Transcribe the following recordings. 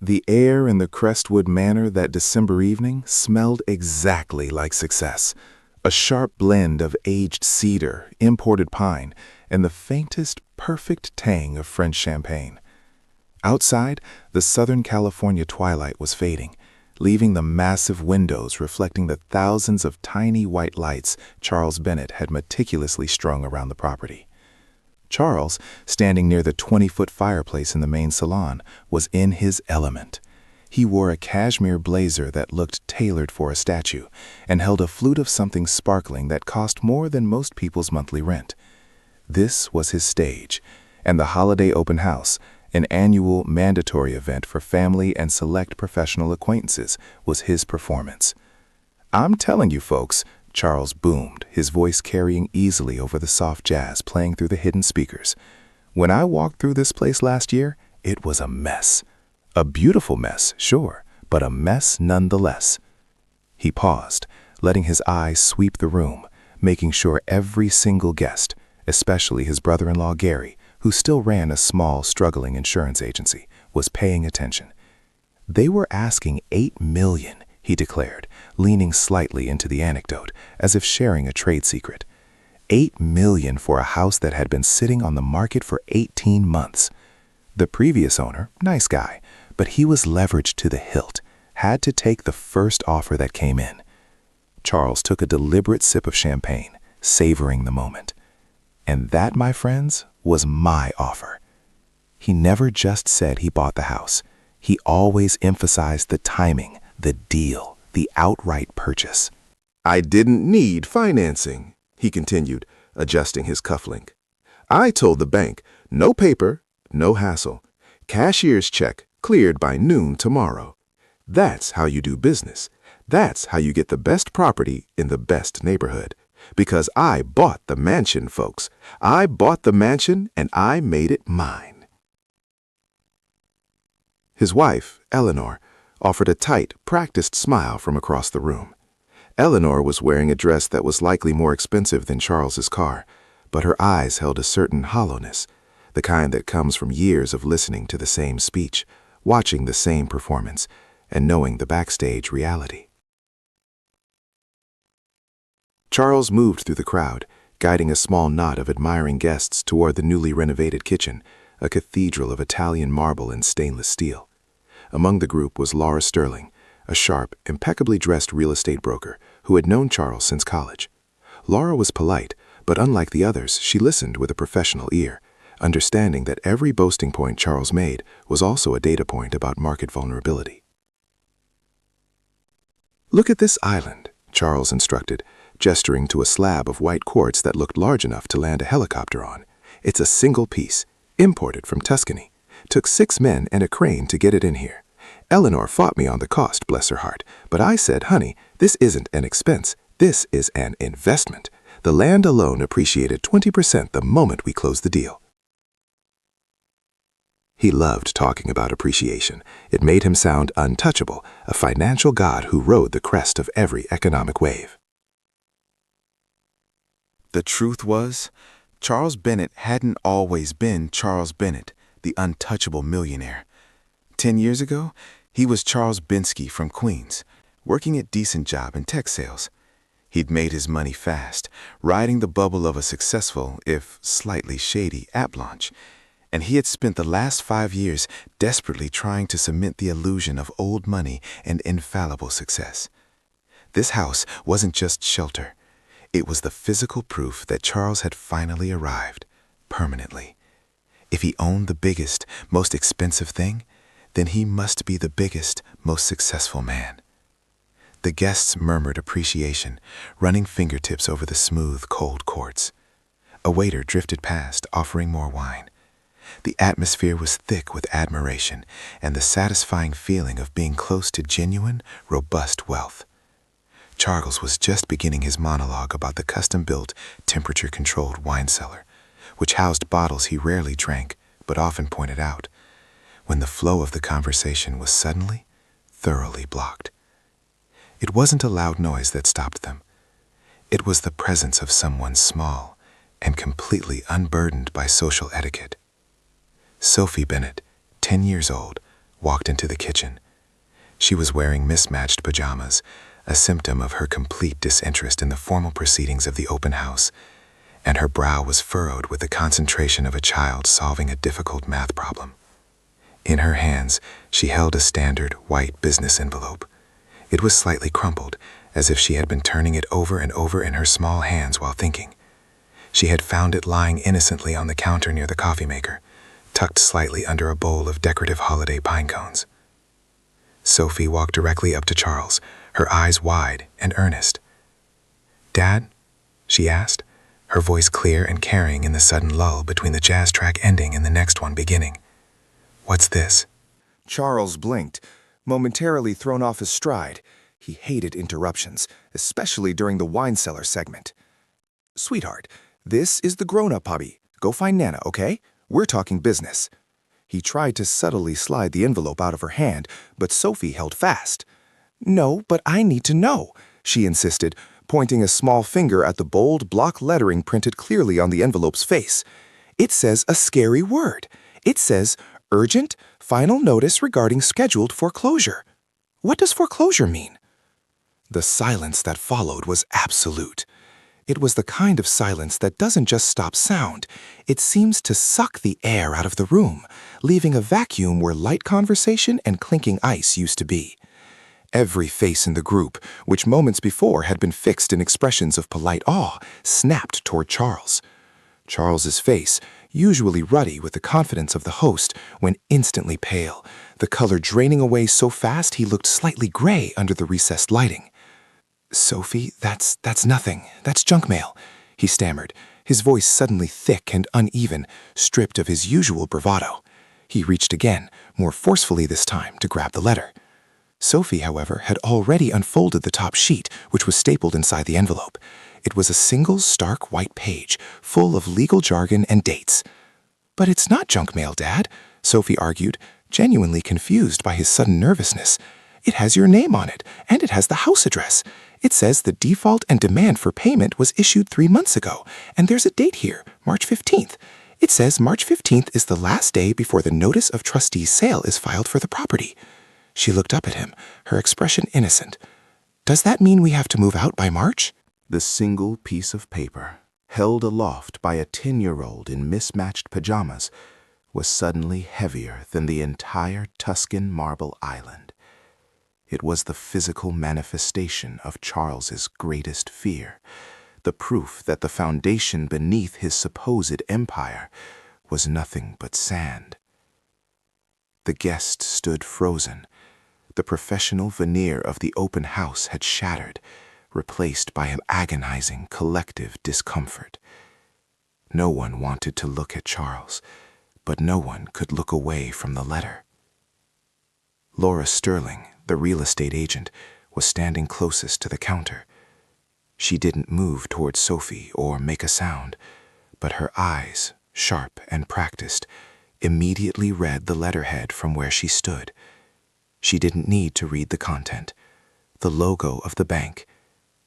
The air in the Crestwood Manor that December evening smelled exactly like success. A sharp blend of aged cedar, imported pine, and the faintest, perfect tang of French champagne. Outside, the Southern California twilight was fading, leaving the massive windows reflecting the thousands of tiny white lights Charles Bennett had meticulously strung around the property. Charles, standing near the 20-foot fireplace in the main salon, was in his element. He wore a cashmere blazer that looked tailored for a statue and held a flute of something sparkling that cost more than most people's monthly rent. This was his stage, and the Holiday Open House, an annual mandatory event for family and select professional acquaintances, was his performance. "I'm telling you, folks," Charles boomed, his voice carrying easily over the soft jazz playing through the hidden speakers. "When I walked through this place last year, it was a mess. A beautiful mess, sure, but a mess nonetheless." He paused, letting his eyes sweep the room, making sure every single guest, especially his brother-in-law Gary, who still ran a small, struggling insurance agency, was paying attention. "They were asking $8 million," he declared, leaning slightly into the anecdote, as if sharing a trade secret. $8 million for a house that had been sitting on the market for 18 months. The previous owner, nice guy, but he was leveraged to the hilt, had to take the first offer that came in. Charles took a deliberate sip of champagne, savoring the moment. And that, my friends, was my offer. He never just said he bought the house. He always emphasized the timing, the deal, the outright purchase. "I didn't need financing," he continued, adjusting his cufflink. "I told the bank, no paper, no hassle. Cashier's check cleared by noon tomorrow. That's how you do business. That's how you get the best property in the best neighborhood. Because I bought the mansion, folks. I bought the mansion and I made it mine." His wife, Eleanor, offered a tight, practiced smile from across the room. Eleanor was wearing a dress that was likely more expensive than Charles's car, but her eyes held a certain hollowness, the kind that comes from years of listening to the same speech, watching the same performance, and knowing the backstage reality. Charles moved through the crowd, guiding a small knot of admiring guests toward the newly renovated kitchen, a cathedral of Italian marble and stainless steel. Among the group was Laura Sterling, a sharp, impeccably dressed real estate broker who had known Charles since college. Laura was polite, but unlike the others, she listened with a professional ear, understanding that every boasting point Charles made was also a data point about market vulnerability. "Look at this island," Charles instructed, gesturing to a slab of white quartz that looked large enough to land a helicopter on. "It's a single piece, imported from Tuscany. Took 6 men and a crane to get it in here. Eleanor fought me on the cost, bless her heart, but I said, honey, this isn't an expense, this is an investment. The land alone appreciated 20% the moment we closed the deal." He loved talking about appreciation. It made him sound untouchable, a financial god who rode the crest of every economic wave. The truth was, Charles Bennett hadn't always been Charles Bennett, the untouchable millionaire. 10 years ago, he was Charles Bensky from Queens, working a decent job in tech sales. He'd made his money fast, riding the bubble of a successful, if slightly shady, app launch, and he had spent the last 5 years desperately trying to cement the illusion of old money and infallible success. This house wasn't just shelter. It was the physical proof that Charles had finally arrived, permanently. If he owned the biggest, most expensive thing, then he must be the biggest, most successful man. The guests murmured appreciation, running fingertips over the smooth, cold quartz. A waiter drifted past, offering more wine. The atmosphere was thick with admiration and the satisfying feeling of being close to genuine, robust wealth. Charles was just beginning his monologue about the custom-built, temperature-controlled wine cellar, which housed bottles he rarely drank but often pointed out, when the flow of the conversation was suddenly, thoroughly blocked. It wasn't a loud noise that stopped them. It was the presence of someone small and completely unburdened by social etiquette. Sophie Bennett, 10 years old, walked into the kitchen. She was wearing mismatched pajamas, a symptom of her complete disinterest in the formal proceedings of the open house, and her brow was furrowed with the concentration of a child solving a difficult math problem. In her hands, she held a standard white business envelope. It was slightly crumpled, as if she had been turning it over and over in her small hands while thinking. She had found it lying innocently on the counter near the coffee maker, tucked slightly under a bowl of decorative holiday pine cones. Sophie walked directly up to Charles, her eyes wide and earnest. "Dad?" she asked, her voice clear and carrying in the sudden lull between the jazz track ending and the next one beginning. "What's this?" Charles blinked, momentarily thrown off his stride. He hated interruptions, especially during the wine cellar segment. "Sweetheart, this is the grown-up hubby. Go find Nana, okay? We're talking business." He tried to subtly slide the envelope out of her hand, but Sophie held fast. "No, but I need to know," she insisted, pointing a small finger at the bold block lettering printed clearly on the envelope's face. "It says a scary word. It says, 'Urgent, final notice regarding scheduled foreclosure.' What does foreclosure mean?" The silence that followed was absolute. It was the kind of silence that doesn't just stop sound. It seems to suck the air out of the room, leaving a vacuum where light conversation and clinking ice used to be. Every face in the group, which moments before had been fixed in expressions of polite awe, snapped toward Charles. Charles's face, usually ruddy with the confidence of the host, went instantly pale, the color draining away so fast he looked slightly gray under the recessed lighting. "Sophie, that's nothing. That's junk mail," he stammered, his voice suddenly thick and uneven, stripped of his usual bravado. He reached again, more forcefully this time, to grab the letter. Sophie, however, had already unfolded the top sheet, which was stapled inside the envelope. It was a single stark white page, full of legal jargon and dates. "But it's not junk mail, Dad," Sophie argued, genuinely confused by his sudden nervousness. "It has your name on it, and it has the house address. It says the default and demand for payment was issued 3 months ago, and there's a date here, March 15th. It says March 15th is the last day before the notice of trustee's sale is filed for the property." She looked up at him, her expression innocent. "Does that mean we have to move out by March?" The single piece of paper, held aloft by a 10-year-old in mismatched pajamas, was suddenly heavier than the entire Tuscan marble island. It was the physical manifestation of Charles's greatest fear, the proof that the foundation beneath his supposed empire was nothing but sand. The guest stood frozen. The professional veneer of the open house had shattered, replaced by an agonizing collective discomfort. No one wanted to look at Charles, but no one could look away from the letter. Laura Sterling, the real estate agent, was standing closest to the counter. She didn't move toward Sophie or make a sound, but her eyes, sharp and practiced, immediately read the letterhead from where she stood. She didn't need to read the content. The logo of the bank,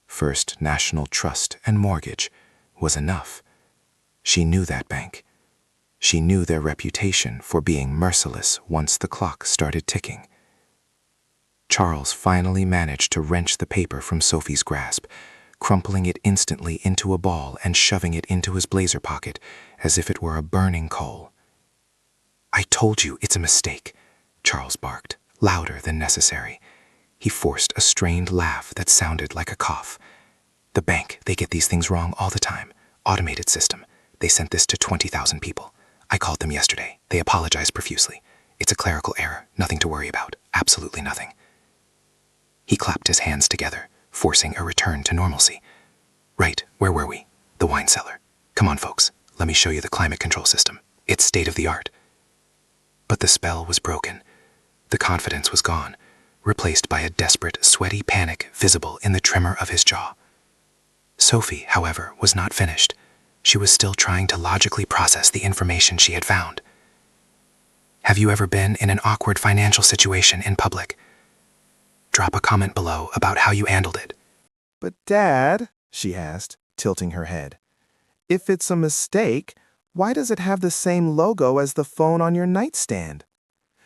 First National Trust and Mortgage, was enough. She knew that bank. She knew their reputation for being merciless once the clock started ticking. Charles finally managed to wrench the paper from Sophie's grasp, crumpling it instantly into a ball and shoving it into his blazer pocket as if it were a burning coal. "I told you it's a mistake," Charles barked, louder than necessary. He forced a strained laugh that sounded like a cough. "The bank, they get these things wrong all the time. Automated system. They sent this to 20,000 people. I called them yesterday. They apologized profusely. It's a clerical error. Nothing to worry about. Absolutely nothing." He clapped his hands together, forcing a return to normalcy. "Right, where were we? The wine cellar. Come on, folks. Let me show you the climate control system. It's state-of-the-art." But the spell was broken. The confidence was gone, replaced by a desperate, sweaty panic visible in the tremor of his jaw. Sophie, however, was not finished. She was still trying to logically process the information she had found. Have you ever been in an awkward financial situation in public? Drop a comment below about how you handled it. "But Dad," she asked, tilting her head, "if it's a mistake, why does it have the same logo as the phone on your nightstand?"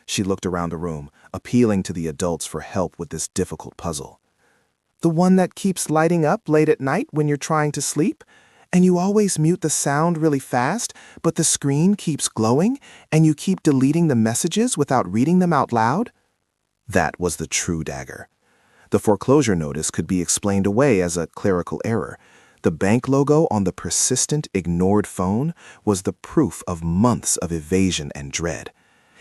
She looked around the room, appealing to the adults for help with this difficult puzzle. The one that keeps lighting up late at night when you're trying to sleep? And you always mute the sound really fast, but the screen keeps glowing, and you keep deleting the messages without reading them out loud? That was the true dagger. The foreclosure notice could be explained away as a clerical error. The bank logo on the persistent, ignored phone was the proof of months of evasion and dread.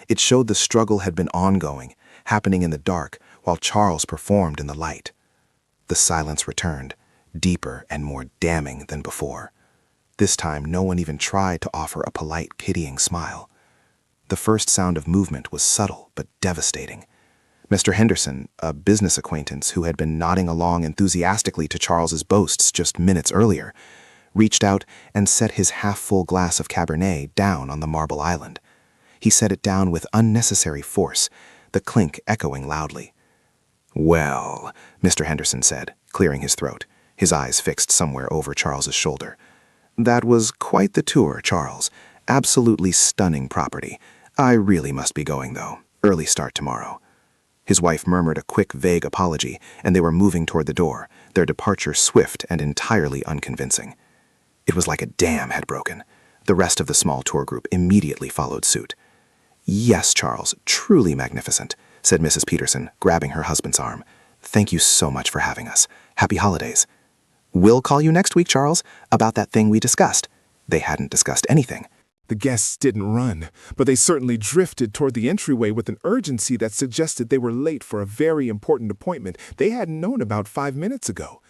It showed the struggle had been ongoing, happening in the dark, while Charles performed in the light. The silence returned, deeper and more damning than before. This time, no one even tried to offer a polite, pitying smile. The first sound of movement was subtle but devastating. Mr. Henderson, a business acquaintance who had been nodding along enthusiastically to Charles's boasts just minutes earlier, reached out and set his half-full glass of Cabernet down on the marble island. He set it down with unnecessary force, the clink echoing loudly. "Well," Mr. Henderson said, clearing his throat, his eyes fixed somewhere over Charles's shoulder. "That was quite the tour, Charles. Absolutely stunning property. I really must be going, though. Early start tomorrow." His wife murmured a quick, vague apology, and they were moving toward the door, their departure swift and entirely unconvincing. It was like a dam had broken. The rest of the small tour group immediately followed suit. "Yes, Charles, truly magnificent," said Mrs. Peterson, grabbing her husband's arm. "Thank you so much for having us. Happy holidays." "We'll call you next week, Charles, about that thing we discussed." They hadn't discussed anything. The guests didn't run, but they certainly drifted toward the entryway with an urgency that suggested they were late for a very important appointment they hadn't known about 5 minutes ago.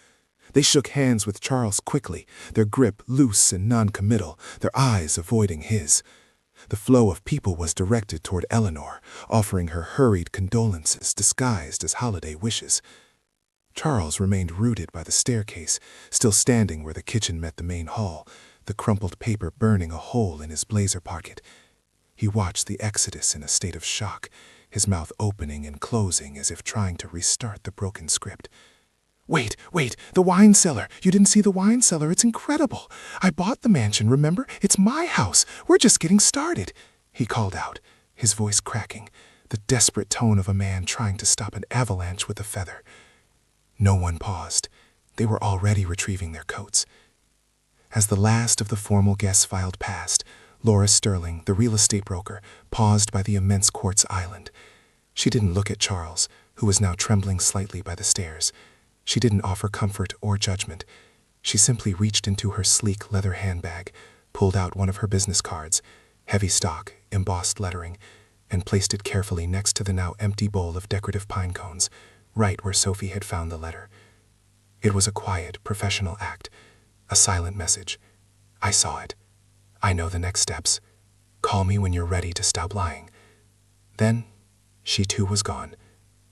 They shook hands with Charles quickly, their grip loose and non-committal, their eyes avoiding his. The flow of people was directed toward Eleanor, offering her hurried condolences disguised as holiday wishes. Charles remained rooted by the staircase, still standing where the kitchen met the main hall, the crumpled paper burning a hole in his blazer pocket. He watched the exodus in a state of shock, his mouth opening and closing as if trying to restart the broken script. Wait, the wine cellar. You didn't see the wine cellar. It's incredible. I bought the mansion, remember? It's my house. We're just getting started," he called out, his voice cracking, the desperate tone of a man trying to stop an avalanche with a feather. No one paused. They were already retrieving their coats. As the last of the formal guests filed past, Laura Sterling, the real estate broker, paused by the immense quartz island. She didn't look at Charles, who was now trembling slightly by the stairs. She didn't offer comfort or judgment. She simply reached into her sleek leather handbag, pulled out one of her business cards, heavy stock, embossed lettering, and placed it carefully next to the now empty bowl of decorative pine cones, right where Sophie had found the letter. It was a quiet, professional act, a silent message. "I saw it. I know the next steps. Call me when you're ready to stop lying." Then, she too was gone,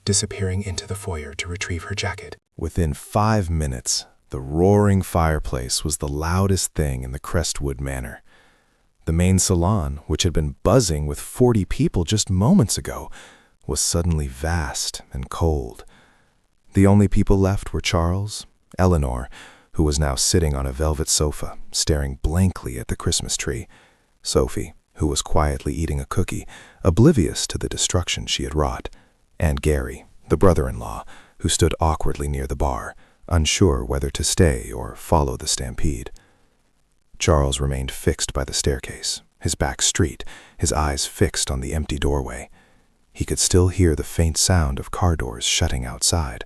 disappearing into the foyer to retrieve her jacket. Within 5 minutes, the roaring fireplace was the loudest thing in the Crestwood Manor. The main salon, which had been buzzing with 40 people just moments ago, was suddenly vast and cold. The only people left were Charles, Eleanor, who was now sitting on a velvet sofa, staring blankly at the Christmas tree, Sophie, who was quietly eating a cookie, oblivious to the destruction she had wrought, and Gary, the brother-in-law, who stood awkwardly near the bar, unsure whether to stay or follow the stampede. Charles remained fixed by the staircase, his back straight, his eyes fixed on the empty doorway. He could still hear the faint sound of car doors shutting outside.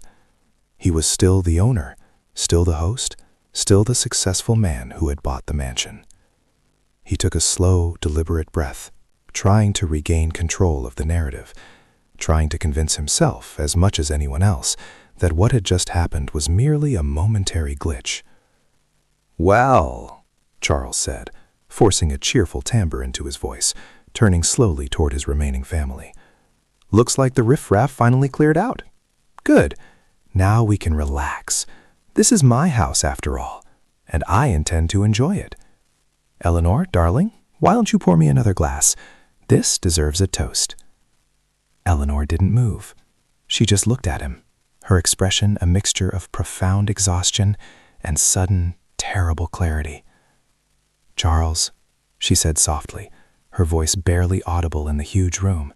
He was still the owner, still the host, still the successful man who had bought the mansion. He took a slow, deliberate breath, trying to regain control of the narrative, trying to convince himself, as much as anyone else, that what had just happened was merely a momentary glitch. "Well," Charles said, forcing a cheerful timbre into his voice, turning slowly toward his remaining family. "Looks like the riffraff finally cleared out. Good. Now we can relax. This is my house, after all, and I intend to enjoy it. Eleanor, darling, why don't you pour me another glass? This deserves a toast." Eleanor didn't move. She just looked at him, her expression a mixture of profound exhaustion and sudden, terrible clarity. "Charles," she said softly, her voice barely audible in the huge room,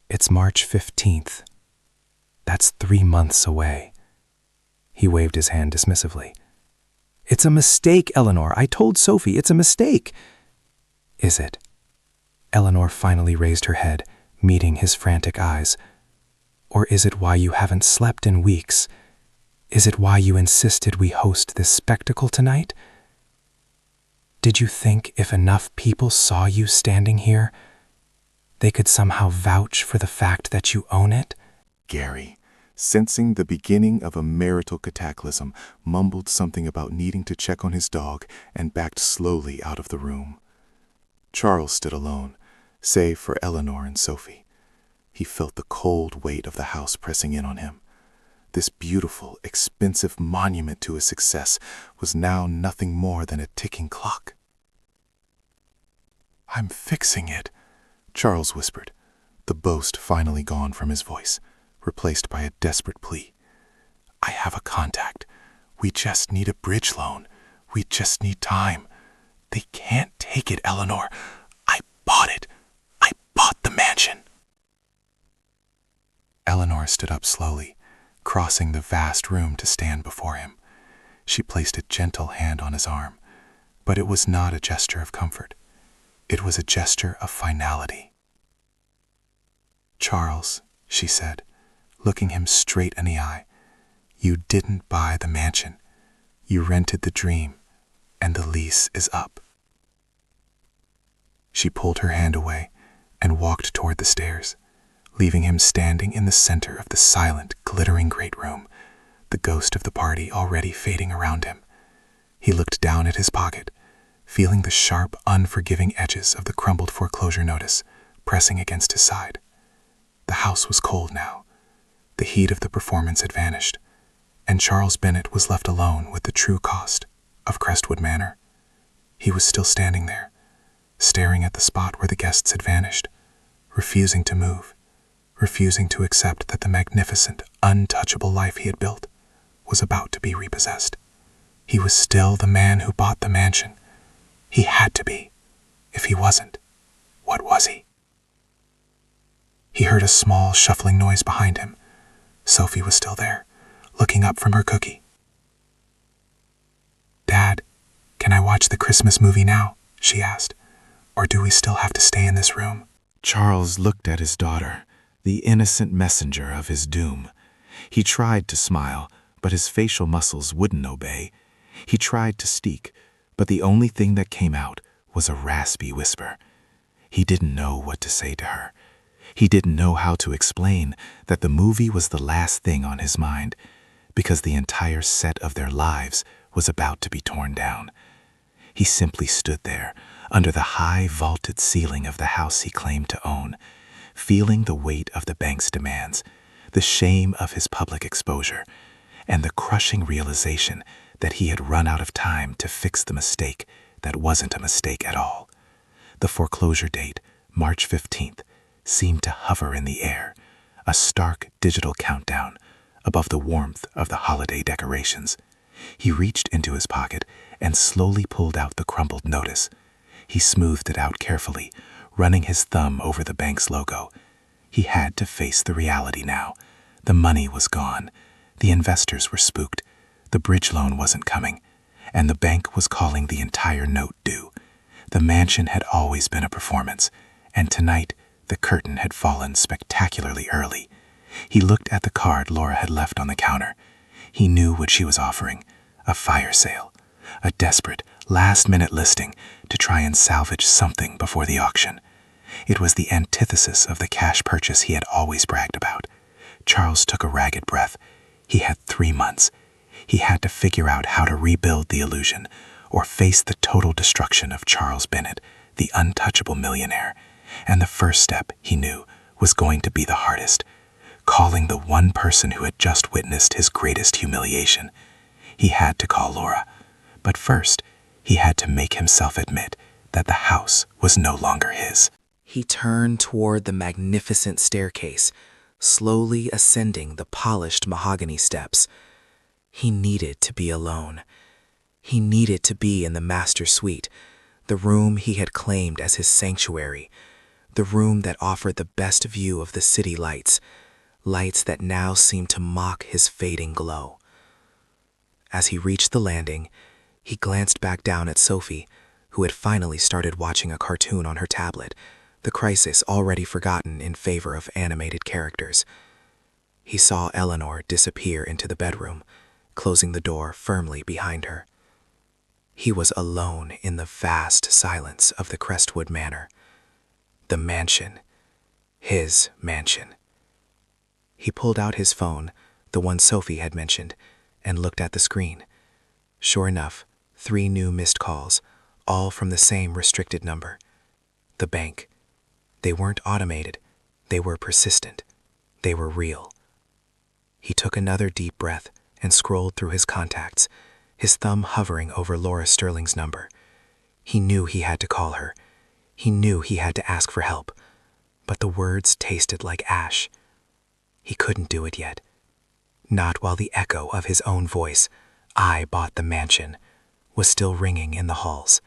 It's March 15th. That's 3 months away. He waved his hand dismissively. It's a mistake, Eleanor. I told Sophie it's a mistake. Is it? Eleanor finally raised her head, meeting his frantic eyes. Or is it why you haven't slept in weeks? Is it why you insisted we host this spectacle tonight? Did you think if enough people saw you standing here, they could somehow vouch for the fact that you own it? Gary, sensing the beginning of a marital cataclysm, mumbled something about needing to check on his dog and backed slowly out of the room. Charles stood alone, save for Eleanor and Sophie. He felt the cold weight of the house pressing in on him. This beautiful, expensive monument to his success was now nothing more than a ticking clock. "I'm fixing it," Charles whispered, the boast finally gone from his voice, replaced by a desperate plea. "I have a contact. We just need a bridge loan. We just need time. They can't take it, Eleanor. I bought it. I bought the mansion." Eleanor stood up slowly, crossing the vast room to stand before him. She placed a gentle hand on his arm, but it was not a gesture of comfort. It was a gesture of finality. "Charles," she said, looking him straight in the eye, "you didn't buy the mansion. You rented the dream, and the lease is up." She pulled her hand away and walked toward the stairs, leaving him standing in the center of the silent, glittering great room, the ghost of the party already fading around him. He looked down at his pocket, feeling the sharp, unforgiving edges of the crumbled foreclosure notice pressing against his side. The house was cold now. The heat of the performance had vanished, and Charles Bennett was left alone with the true cost of Crestwood Manor. He was still standing there, staring at the spot where the guests had vanished, refusing to move, refusing to accept that the magnificent, untouchable life he had built was about to be repossessed. He was still the man who bought the mansion. He had to be. If he wasn't, what was he? He heard a small, shuffling noise behind him. Sophie was still there, looking up from her cookie. "Dad, can I watch the Christmas movie now?" she asked. "Or do we still have to stay in this room?" Charles looked at his daughter, the innocent messenger of his doom. He tried to smile, but his facial muscles wouldn't obey. He tried to speak, but the only thing that came out was a raspy whisper. He didn't know what to say to her. He didn't know how to explain that the movie was the last thing on his mind, because the entire set of their lives was about to be torn down. He simply stood there, under the high vaulted ceiling of the house he claimed to own, feeling the weight of the bank's demands, the shame of his public exposure, and the crushing realization that he had run out of time to fix the mistake that wasn't a mistake at all. The foreclosure date, March 15th, seemed to hover in the air, a stark digital countdown above the warmth of the holiday decorations. He reached into his pocket and slowly pulled out the crumpled notice. He smoothed it out carefully, running his thumb over the bank's logo. He had to face the reality now. The money was gone. The investors were spooked. The bridge loan wasn't coming, and the bank was calling the entire note due. The mansion had always been a performance, and tonight the curtain had fallen spectacularly early. He looked at the card Laura had left on the counter. He knew what she was offering, a fire sale, a desperate, last-minute listing to try and salvage something before the auction. It was the antithesis of the cash purchase he had always bragged about. Charles took a ragged breath. He had 3 months. He had to figure out how to rebuild the illusion, or face the total destruction of Charles Bennett, the untouchable millionaire. And the first step, he knew, was going to be the hardest, calling the one person who had just witnessed his greatest humiliation. He had to call Laura, but first, he had to make himself admit that the house was no longer his. He turned toward the magnificent staircase, slowly ascending the polished mahogany steps. He needed to be alone. He needed to be in the master suite, the room he had claimed as his sanctuary, the room that offered the best view of the city lights, lights that now seemed to mock his fading glow. As he reached the landing, he glanced back down at Sophie, who had finally started watching a cartoon on her tablet, the crisis already forgotten in favor of animated characters. He saw Eleanor disappear into the bedroom, closing the door firmly behind her. He was alone in the vast silence of the Crestwood Manor. The mansion. His mansion. He pulled out his phone, the one Sophie had mentioned, and looked at the screen. Sure enough, 3 new missed calls, all from the same restricted number. The bank. They weren't automated. They were persistent. They were real. He took another deep breath and scrolled through his contacts, his thumb hovering over Laura Sterling's number. He knew he had to call her. He knew he had to ask for help. But the words tasted like ash. He couldn't do it yet. Not while the echo of his own voice, "I bought the mansion," was still ringing in the halls.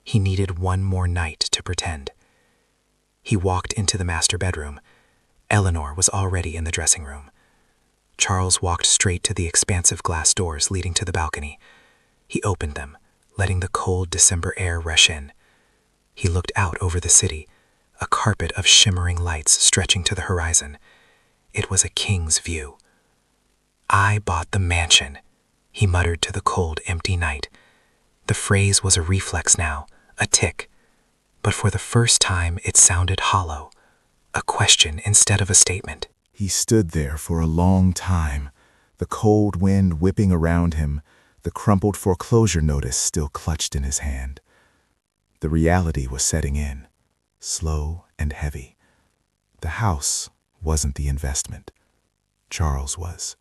He needed one more night to pretend. He walked into the master bedroom. Eleanor was already in the dressing room. Charles walked straight to the expansive glass doors leading to the balcony. He opened them, letting the cold December air rush in. He looked out over the city, a carpet of shimmering lights stretching to the horizon. It was a king's view. "I bought the mansion," he muttered to the cold, empty night. The phrase was a reflex now, a tick. But for the first time it sounded hollow, a question instead of a statement. He stood there for a long time, the cold wind whipping around him, the crumpled foreclosure notice still clutched in his hand. The reality was setting in, slow and heavy. The house wasn't the investment. Charles was.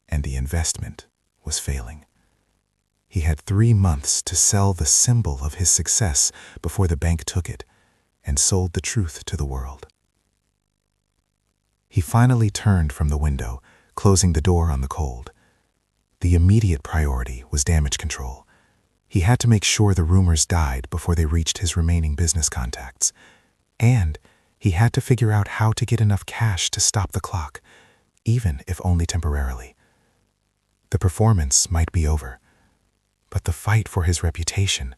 And the investment was failing. He had 3 months to sell the symbol of his success before the bank took it and sold the truth to the world. He finally turned from the window, closing the door on the cold. The immediate priority was damage control. He had to make sure the rumors died before they reached his remaining business contacts. And he had to figure out how to get enough cash to stop the clock, even if only temporarily. The performance might be over, but the fight for his reputation,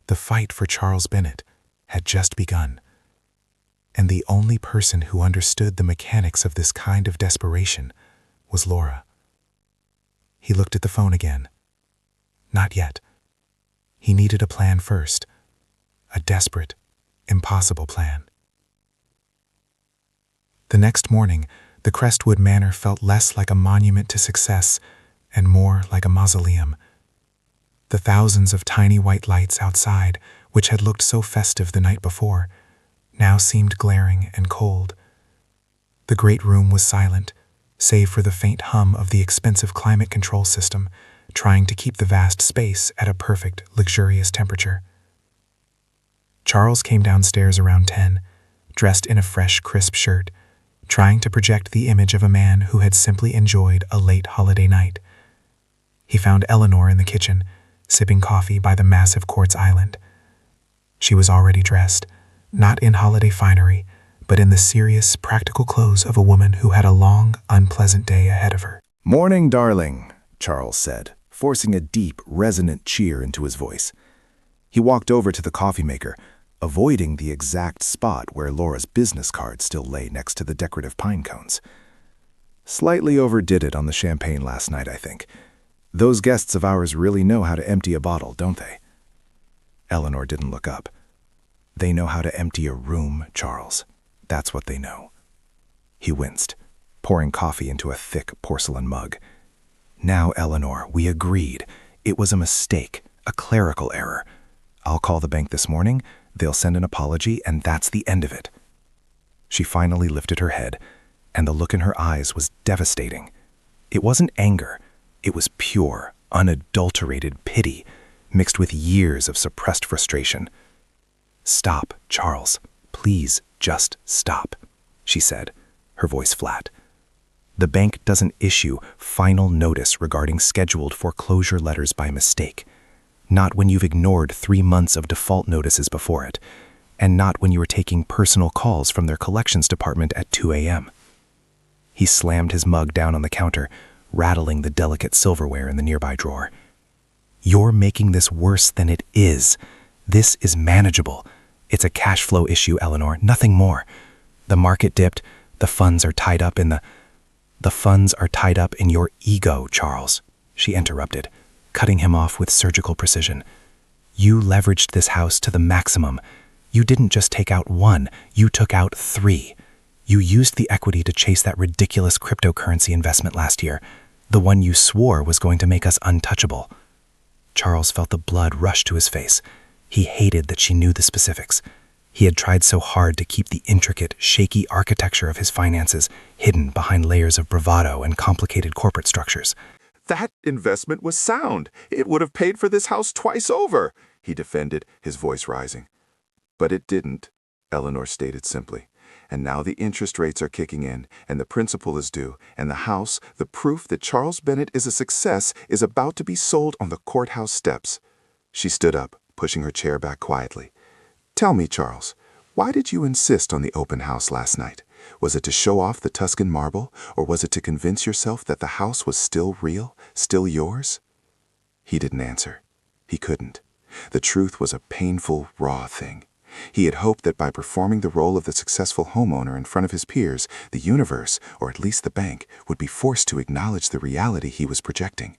the fight for Charles Bennett, had just begun. And the only person who understood the mechanics of this kind of desperation was Laura. He looked at the phone again. Not yet. He needed a plan first. A desperate, impossible plan. The next morning, the Crestwood Manor felt less like a monument to success and more like a mausoleum. The thousands of tiny white lights outside, which had looked so festive the night before, now seemed glaring and cold. The great room was silent, save for the faint hum of the expensive climate control system, trying to keep the vast space at a perfect, luxurious temperature. Charles came downstairs around 10, dressed in a fresh, crisp shirt, trying to project the image of a man who had simply enjoyed a late holiday night. He found Eleanor in the kitchen, sipping coffee by the massive quartz island. She was already dressed, not in holiday finery, but in the serious, practical clothes of a woman who had a long, unpleasant day ahead of her. "Morning, darling," Charles said, forcing a deep, resonant cheer into his voice. He walked over to the coffee maker, avoiding the exact spot where Laura's business card still lay next to the decorative pine cones. "Slightly overdid it on the champagne last night, I think. Those guests of ours really know how to empty a bottle, don't they?" Eleanor didn't look up. "They know how to empty a room, Charles. That's what they know." He winced, pouring coffee into a thick porcelain mug. "Now, Eleanor, we agreed. It was a mistake, a clerical error. I'll call the bank this morning, they'll send an apology, and that's the end of it." She finally lifted her head, and the look in her eyes was devastating. It wasn't anger. It was pure, unadulterated pity, mixed with years of suppressed frustration. "Stop, Charles. Please just stop," she said, her voice flat. "The bank doesn't issue final notice regarding scheduled foreclosure letters by mistake. Not when you've ignored 3 months of default notices before it. and not when you were taking personal calls from their collections department at 2 a.m. He slammed his mug down on the counter, rattling the delicate silverware in the nearby drawer. You're making this worse than it is. This is manageable. It's a cash flow issue, Eleanor, nothing more. The market dipped. The funds are tied up in The funds are tied up in your ego, Charles, she interrupted, cutting him off with surgical precision. You leveraged this house to the maximum. You didn't just take out one, you took out 3. You used the equity to chase that ridiculous cryptocurrency investment last year, the one you swore was going to make us untouchable. Charles felt the blood rush to his face. He hated that she knew the specifics. He had tried so hard to keep the intricate, shaky architecture of his finances hidden behind layers of bravado and complicated corporate structures. That investment was sound. It would have paid for this house twice over, he defended, his voice rising. But it didn't, Eleanor stated simply. And now the interest rates are kicking in, and the principal is due, and the house, the proof that Charles Bennett is a success, is about to be sold on the courthouse steps. She stood up, pushing her chair back quietly. Tell me, Charles, why did you insist on the open house last night? Was it to show off the Tuscan marble, or was it to convince yourself that the house was still real, still yours? He didn't answer. He couldn't. The truth was a painful, raw thing. He had hoped that by performing the role of the successful homeowner in front of his peers, the universe, or at least the bank, would be forced to acknowledge the reality he was projecting.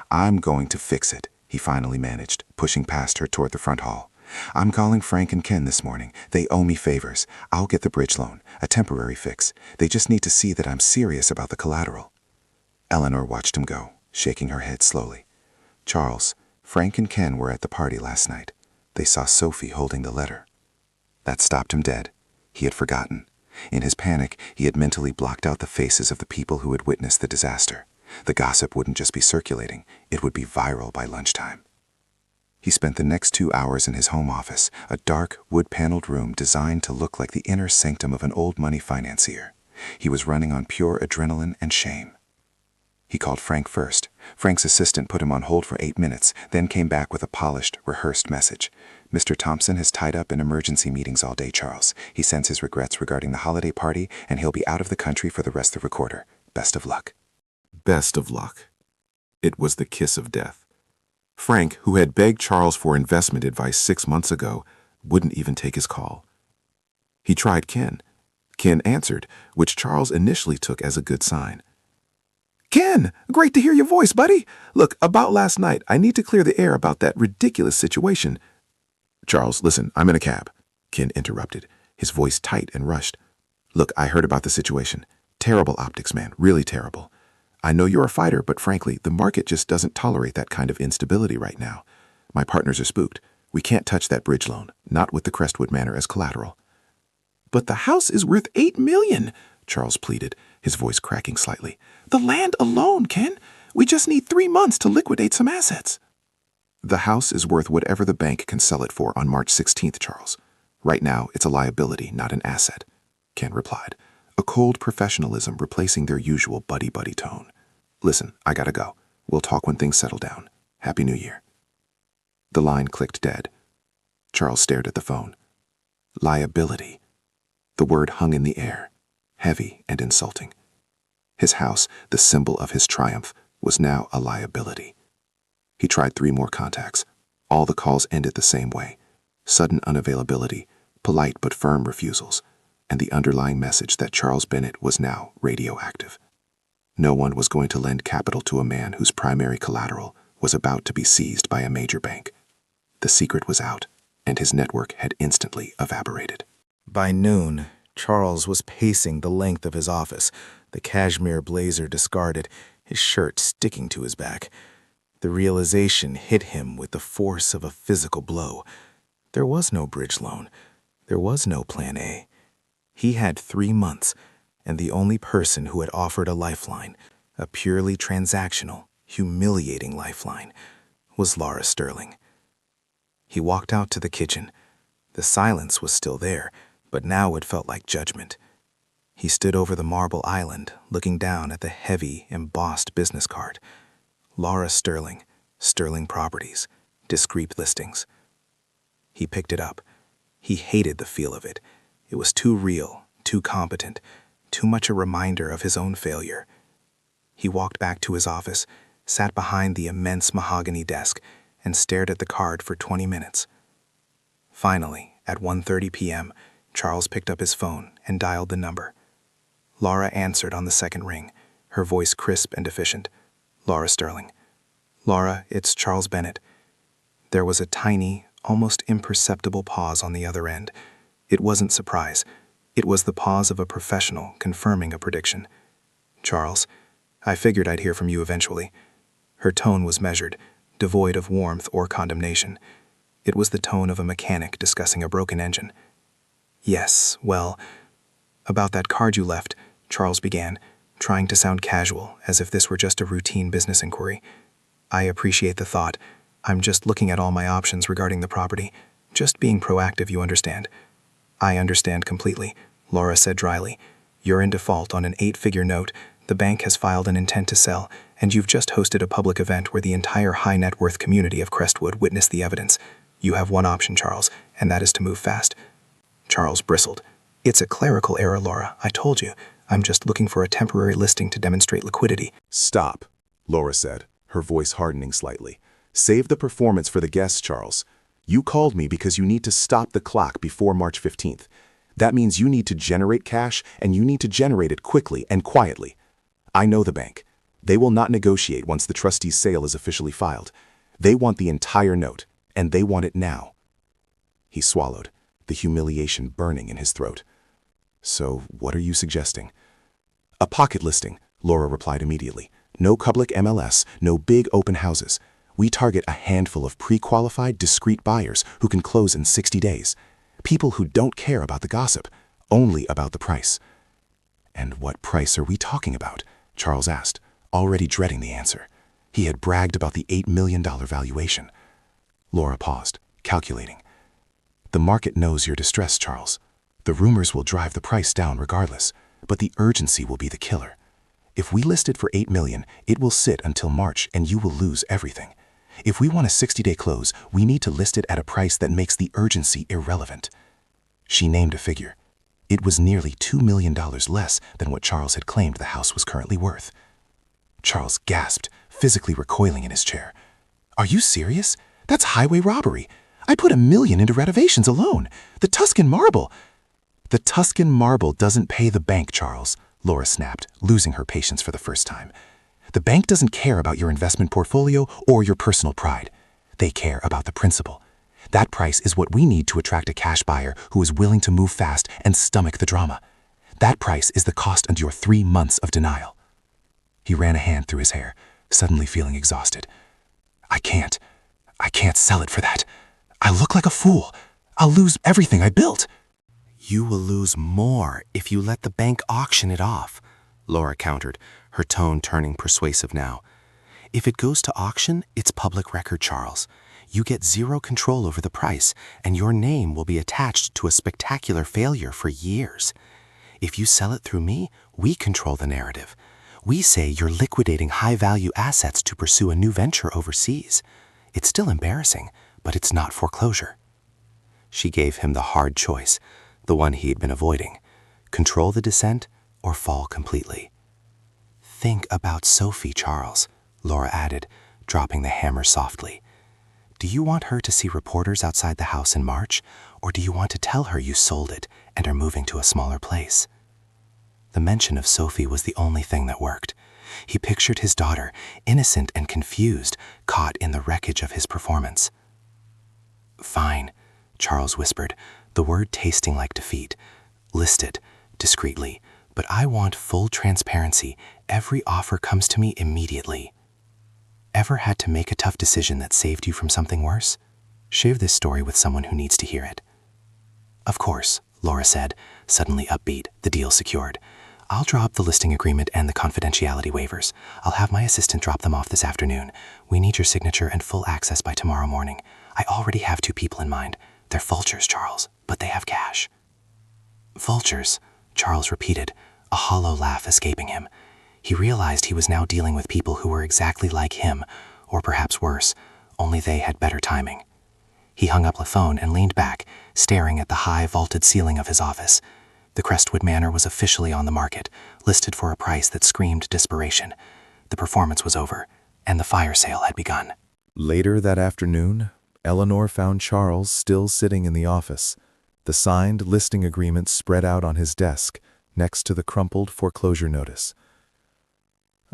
I'm going to fix it, he finally managed, pushing past her toward the front hall. I'm calling Frank and Ken this morning. They owe me favors. I'll get the bridge loan, a temporary fix. They just need to see that I'm serious about the collateral. Eleanor watched him go, shaking her head slowly. Charles, Frank and Ken were at the party last night. They saw Sophie holding the letter. That stopped him dead. He had forgotten. In his panic, he had mentally blocked out the faces of the people who had witnessed the disaster. The gossip wouldn't just be circulating, it would be viral by lunchtime. He spent the next 2 hours in his home office, a dark, wood-paneled room designed to look like the inner sanctum of an old money financier. He was running on pure adrenaline and shame. He called Frank first. Frank's assistant put him on hold for 8 minutes, then came back with a polished, rehearsed message. Mr. Thompson has tied up in emergency meetings all day, Charles. He sends his regrets regarding the holiday party, and he'll be out of the country for the rest of the quarter. Best of luck. Best of luck. It was the kiss of death. Frank, who had begged Charles for investment advice 6 months ago, wouldn't even take his call. He tried Ken. Ken answered, which Charles initially took as a good sign. Ken, great to hear your voice, buddy. Look, about last night, I need to clear the air about that ridiculous situation. Charles, listen, I'm in a cab. Ken interrupted, his voice tight and rushed. Look, I heard about the situation. Terrible optics, man, really terrible. I know you're a fighter, but frankly, the market just doesn't tolerate that kind of instability right now. My partners are spooked. We can't touch that bridge loan, not with the Crestwood Manor as collateral. But the house is worth $8 million, Charles pleaded, his voice cracking slightly. The land alone, Ken. We just need 3 months to liquidate some assets. The house is worth whatever the bank can sell it for on March 16th, Charles. Right now, it's a liability, not an asset, Ken replied, a cold professionalism replacing their usual buddy-buddy tone. Listen, I gotta go. We'll talk when things settle down. Happy New Year. The line clicked dead. Charles stared at the phone. Liability. The word hung in the air, heavy and insulting. His house, the symbol of his triumph, was now a liability. He tried 3 more contacts. All the calls ended the same way. Sudden unavailability, polite but firm refusals, and the underlying message that Charles Bennett was now radioactive. No one was going to lend capital to a man whose primary collateral was about to be seized by a major bank. The secret was out, and his network had instantly evaporated. By noon, Charles was pacing the length of his office, the cashmere blazer discarded, his shirt sticking to his back. The realization hit him with the force of a physical blow. There was no bridge loan. There was no plan A. He had 3 months, and the only person who had offered a lifeline, a purely transactional, humiliating lifeline, was Laura Sterling. He walked out to the kitchen. The silence was still there, but now it felt like judgment. He stood over the marble island, looking down at the heavy, embossed business card. Laura Sterling, Sterling Properties, discreet listings. He picked it up. He hated the feel of it. It was too real, too competent, too much a reminder of his own failure. He walked back to his office, sat behind the immense mahogany desk, and stared at the card for 20 minutes. Finally, at 1:30 p.m., Charles picked up his phone and dialed the number. Laura answered on the second ring, her voice crisp and efficient. Laura Sterling. Laura, it's Charles Bennett. There was a tiny, almost imperceptible pause on the other end. It wasn't surprise. It was the pause of a professional confirming a prediction. Charles, I figured I'd hear from you eventually. Her tone was measured, devoid of warmth or condemnation. It was the tone of a mechanic discussing a broken engine. Yes, well, about that card you left, Charles began, trying to sound casual, as if this were just a routine business inquiry. I appreciate the thought. I'm just looking at all my options regarding the property. Just being proactive, you understand. I understand completely, Laura said dryly. You're in default on an 8-figure note, the bank has filed an intent to sell, and you've just hosted a public event where the entire high-net-worth community of Crestwood witnessed the evidence. You have one option, Charles, and that is to move fast. Charles bristled. It's a clerical error, Laura. I told you. I'm just looking for a temporary listing to demonstrate liquidity. Stop, Laura said, her voice hardening slightly. Save the performance for the guests, Charles. You called me because you need to stop the clock before March 15th. That means you need to generate cash, and you need to generate it quickly and quietly. I know the bank. They will not negotiate once the trustee's sale is officially filed. They want the entire note, and they want it now. He swallowed, the humiliation burning in his throat. So, what are you suggesting? A pocket listing, Laura replied immediately. No public MLS, no big open houses. We target a handful of pre-qualified, discreet buyers who can close in 60 days. People who don't care about the gossip, only about the price. And what price are we talking about? Charles asked, already dreading the answer. He had bragged about the $8 million valuation. Laura paused, calculating. The market knows your distress, Charles. The rumors will drive the price down regardless, but the urgency will be the killer. If we list it for $8 million, it will sit until March and you will lose everything. If we want a 60-day close, we need to list it at a price that makes the urgency irrelevant. She named a figure. It was nearly $2 million less than what Charles had claimed the house was currently worth. Charles gasped, physically recoiling in his chair. Are you serious? That's highway robbery. I put $1 million into renovations alone. The Tuscan marble. The Tuscan marble doesn't pay the bank, Charles, Laura snapped, losing her patience for the first time. The bank doesn't care about your investment portfolio or your personal pride. They care about the principal. That price is what we need to attract a cash buyer who is willing to move fast and stomach the drama. That price is the cost of your 3 months of denial. He ran a hand through his hair, suddenly feeling exhausted. I can't sell it for that. I look like a fool. I'll lose everything I built. You will lose more if you let the bank auction it off, Laura countered, her tone turning persuasive now. If it goes to auction, it's public record, Charles. You get zero control over the price, and your name will be attached to a spectacular failure for years. If you sell it through me, we control the narrative. We say you're liquidating high-value assets to pursue a new venture overseas. It's still embarrassing, but it's not foreclosure. She gave him the hard choice, the one he'd been avoiding. Control the descent or fall completely. Think about Sophie, Charles, Laura added, dropping the hammer softly. Do you want her to see reporters outside the house in March, or do you want to tell her you sold it and are moving to a smaller place? The mention of Sophie was the only thing that worked. He pictured his daughter, innocent and confused, caught in the wreckage of his performance. Fine, Charles whispered, the word tasting like defeat. List it, discreetly, but I want full transparency. Every offer comes to me immediately. Ever had to make a tough decision that saved you from something worse? Share this story with someone who needs to hear it. Of course, Laura said, suddenly upbeat, the deal secured. I'll draw up the listing agreement and the confidentiality waivers. I'll have my assistant drop them off this afternoon. We need your signature and full access by tomorrow morning. I already have 2 people in mind. They're vultures, Charles, but they have cash. Vultures, Charles repeated, a hollow laugh escaping him. He realized he was now dealing with people who were exactly like him, or perhaps worse, only they had better timing. He hung up the phone and leaned back, staring at the high vaulted ceiling of his office. The Crestwood Manor was officially on the market, listed for a price that screamed desperation. The performance was over, and the fire sale had begun. Later that afternoon, Eleanor found Charles still sitting in the office, the signed listing agreement spread out on his desk next to the crumpled foreclosure notice.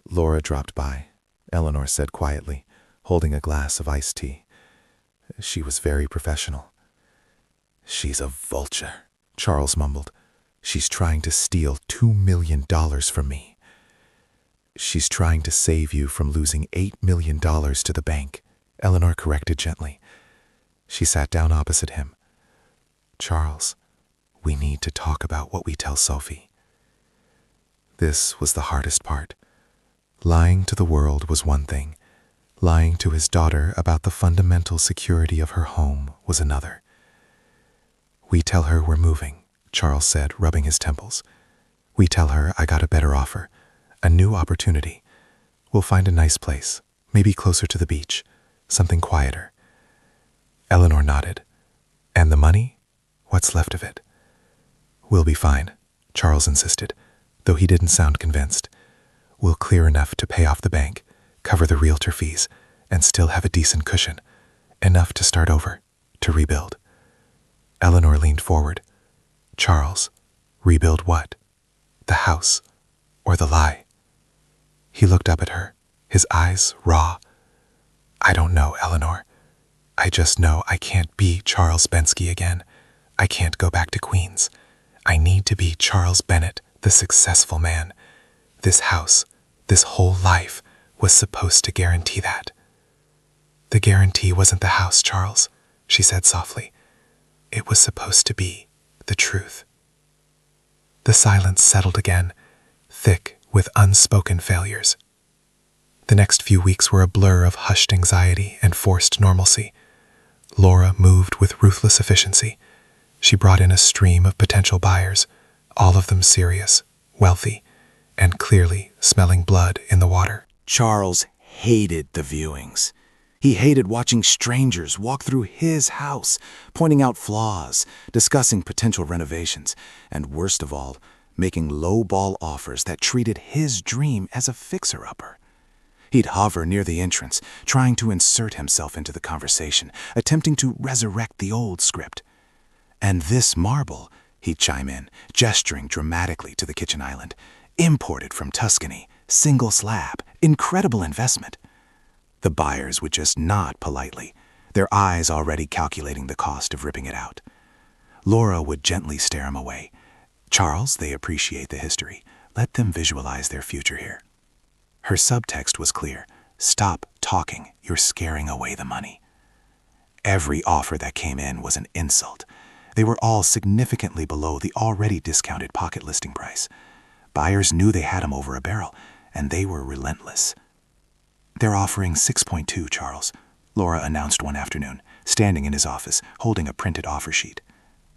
Laura dropped by, Eleanor said quietly, holding a glass of iced tea. She was very professional. "She's a vulture," Charles mumbled. "She's trying to steal $2 million from me." "She's trying to save you from losing $8 million to the bank," Eleanor corrected gently. She sat down opposite him. "Charles, we need to talk about what we tell Sophie." This was the hardest part. Lying to the world was one thing. Lying to his daughter about the fundamental security of her home was another. "We tell her we're moving," Charles said, rubbing his temples. "We tell her I got a better offer, a new opportunity. We'll find a nice place, maybe closer to the beach, something quieter." Eleanor nodded. "And the money? What's left of it?" "We'll be fine," Charles insisted, though he didn't sound convinced. "We'll clear enough to pay off the bank, cover the realtor fees, and still have a decent cushion, enough to start over, to rebuild." Eleanor leaned forward. "Charles, rebuild what? The house or the lie?" He looked up at her, his eyes raw. "I don't know, Eleanor. I just know I can't be Charles Bensky again. I can't go back to Queens. I need to be Charles Bennett, the successful man. This house, this whole life, was supposed to guarantee that." "The guarantee wasn't the house, Charles," she said softly. "It was supposed to be the truth." The silence settled again, thick with unspoken failures. The next few weeks were a blur of hushed anxiety and forced normalcy. Laura moved with ruthless efficiency. She brought in a stream of potential buyers, all of them serious, wealthy, and clearly smelling blood in the water. Charles hated the viewings. He hated watching strangers walk through his house, pointing out flaws, discussing potential renovations, and worst of all, making low-ball offers that treated his dream as a fixer-upper. He'd hover near the entrance, trying to insert himself into the conversation, attempting to resurrect the old script. "And this marble," he'd chime in, gesturing dramatically to the kitchen island, "imported from Tuscany, single slab, incredible investment." The buyers would just nod politely, their eyes already calculating the cost of ripping it out. Laura would gently stare him away. "Charles, they appreciate the history. Let them visualize their future here." Her subtext was clear. "Stop talking. You're scaring away the money." Every offer that came in was an insult. They were all significantly below the already discounted pocket listing price. Buyers knew they had him over a barrel, and they were relentless. "They're offering 6.2, Charles," Laura announced one afternoon, standing in his office, holding a printed offer sheet.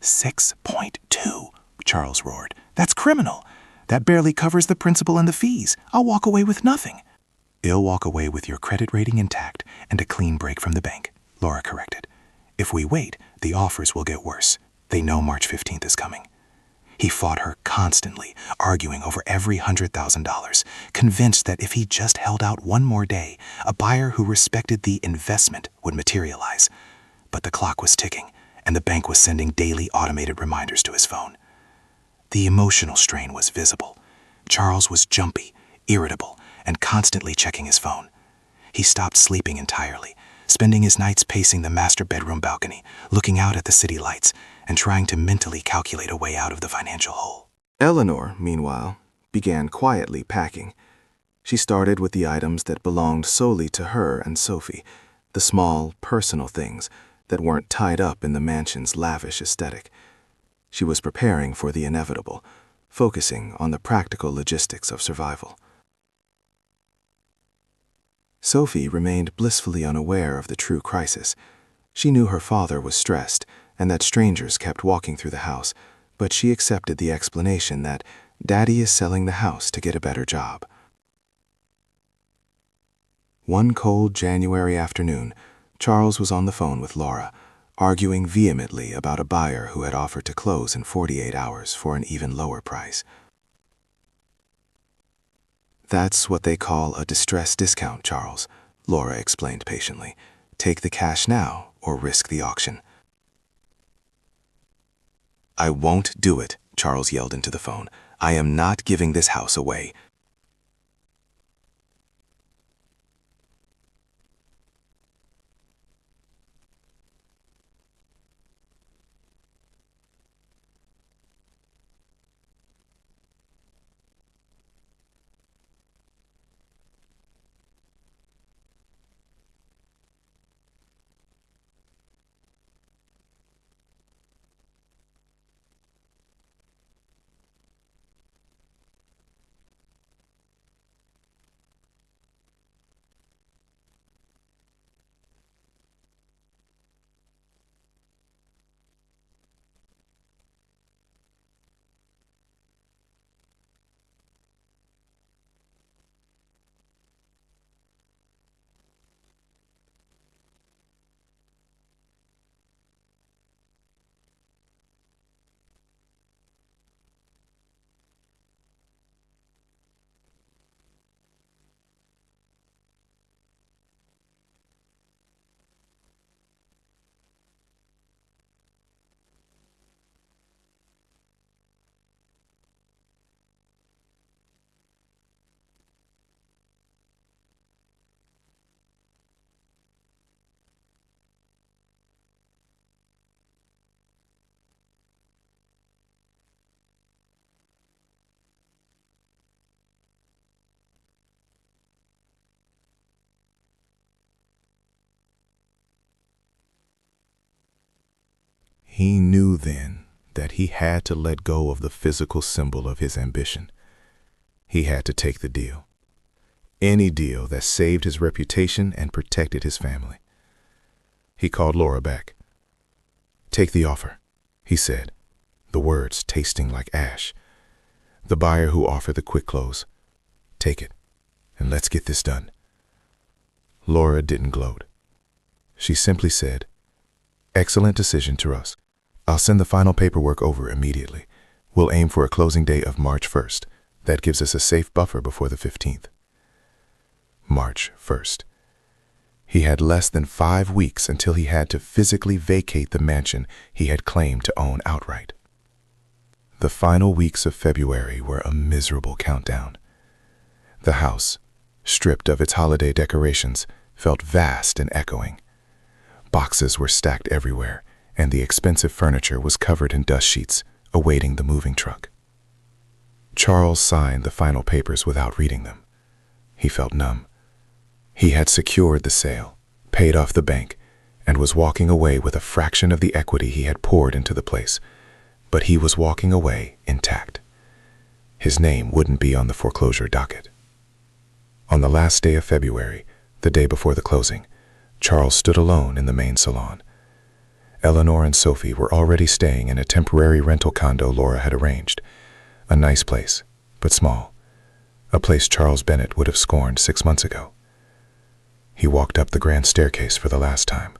6.2, Charles roared. "That's criminal. That barely covers the principal and the fees. I'll walk away with nothing." "You'll walk away with your credit rating intact and a clean break from the bank," Laura corrected. "If we wait, the offers will get worse. They know March 15th is coming." He fought her constantly, arguing over every $100,000, convinced that if he just held out one more day, a buyer who respected the investment would materialize. But the clock was ticking, and the bank was sending daily automated reminders to his phone. The emotional strain was visible. Charles was jumpy, irritable, and constantly checking his phone. He stopped sleeping entirely, spending his nights pacing the master bedroom balcony, looking out at the city lights, and trying to mentally calculate a way out of the financial hole. Eleanor, meanwhile, began quietly packing. She started with the items that belonged solely to her and Sophie, the small, personal things that weren't tied up in the mansion's lavish aesthetic. She was preparing for the inevitable, focusing on the practical logistics of survival. Sophie remained blissfully unaware of the true crisis. She knew her father was stressed and that strangers kept walking through the house, but she accepted the explanation that Daddy is selling the house to get a better job. One cold January afternoon, Charles was on the phone with Laura, arguing vehemently about a buyer who had offered to close in 48 hours for an even lower price. "That's what they call a distress discount, Charles," Laura explained patiently. "Take the cash now or risk the auction." "I won't do it," Charles yelled into the phone. "I am not giving this house away." He knew then that he had to let go of the physical symbol of his ambition. He had to take the deal. Any deal that saved his reputation and protected his family. He called Laura back. "Take the offer," he said, the words tasting like ash. "The buyer who offered the quick close. Take it, and let's get this done." Laura didn't gloat. She simply said, "Excellent decision, Taras. I'll send the final paperwork over immediately. We'll aim for a closing date of March 1st. That gives us a safe buffer before the 15th. March 1st. He had less than 5 weeks until he had to physically vacate the mansion he had claimed to own outright. The final weeks of February were a miserable countdown. The house, stripped of its holiday decorations, felt vast and echoing. Boxes were stacked everywhere, and the expensive furniture was covered in dust sheets, awaiting the moving truck. Charles signed the final papers without reading them. He felt numb. He had secured the sale, paid off the bank, and was walking away with a fraction of the equity he had poured into the place. But he was walking away intact. His name wouldn't be on the foreclosure docket. On the last day of February, the day before the closing, Charles stood alone in the main salon. Eleanor and Sophie were already staying in a temporary rental condo Laura had arranged. A nice place, but small. A place Charles Bennett would have scorned 6 months ago. He walked up the grand staircase for the last time.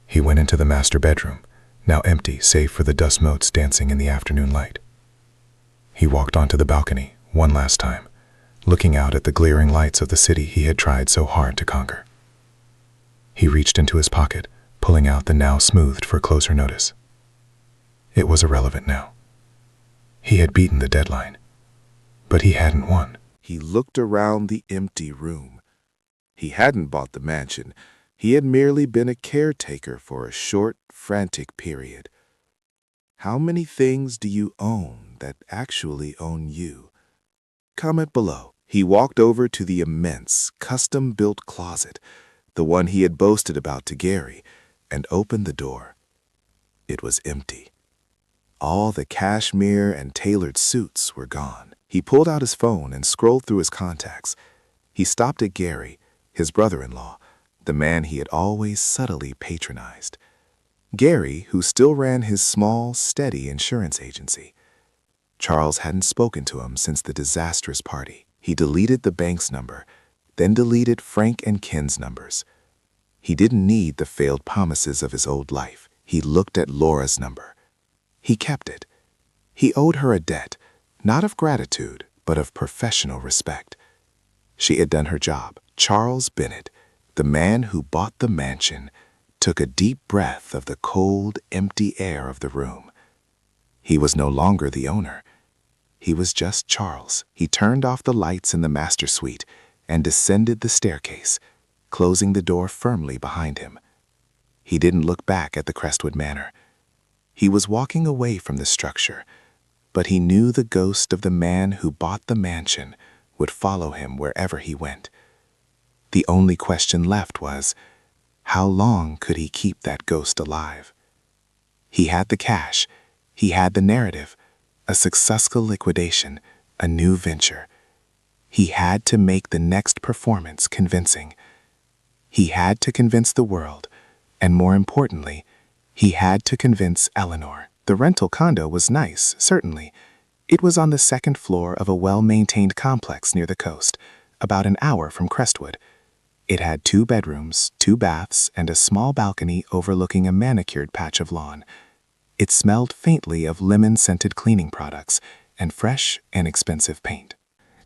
He went into the master bedroom, now empty save for the dust motes dancing in the afternoon light. He walked onto the balcony one last time, looking out at the glaring lights of the city he had tried so hard to conquer. He reached into his pocket, pulling out the now smoothed foreclosure notice. It was irrelevant now. He had beaten the deadline, but he hadn't won. He looked around the empty room. He hadn't bought the mansion. He had merely been a caretaker for a short, frantic period. How many things do you own that actually own you? Comment below. He walked over to the immense, custom-built closet, the one he had boasted about to Gary, and opened the door. It was empty. All the cashmere and tailored suits were gone. He pulled out his phone and scrolled through his contacts. He stopped at Gary, his brother-in-law, the man he had always subtly patronized. Gary, who still ran his small, steady insurance agency. Charles hadn't spoken to him since the disastrous party. He deleted the bank's number, then deleted Frank and Ken's numbers. He didn't need the failed promises of his old life. He looked at Laura's number. He kept it. He owed her a debt, not of gratitude, but of professional respect. She had done her job. Charles Bennett, the man who bought the mansion, took a deep breath of the cold, empty air of the room. He was no longer the owner. He was just Charles. He turned off the lights in the master suite and descended the staircase, closing the door firmly behind him. He didn't look back at the Crestwood Manor. He was walking away from the structure, but he knew the ghost of the man who bought the mansion would follow him wherever he went. The only question left was, how long could he keep that ghost alive? He had the cash. He had the narrative, a successful liquidation, a new venture. He had to make the next performance convincing. He had to convince the world, and more importantly, he had to convince Eleanor. The rental condo was nice, certainly. It was on the second floor of a well-maintained complex near the coast, about an hour from Crestwood. It had 2 bedrooms, 2 baths, and a small balcony overlooking a manicured patch of lawn. It smelled faintly of lemon-scented cleaning products and fresh and expensive paint.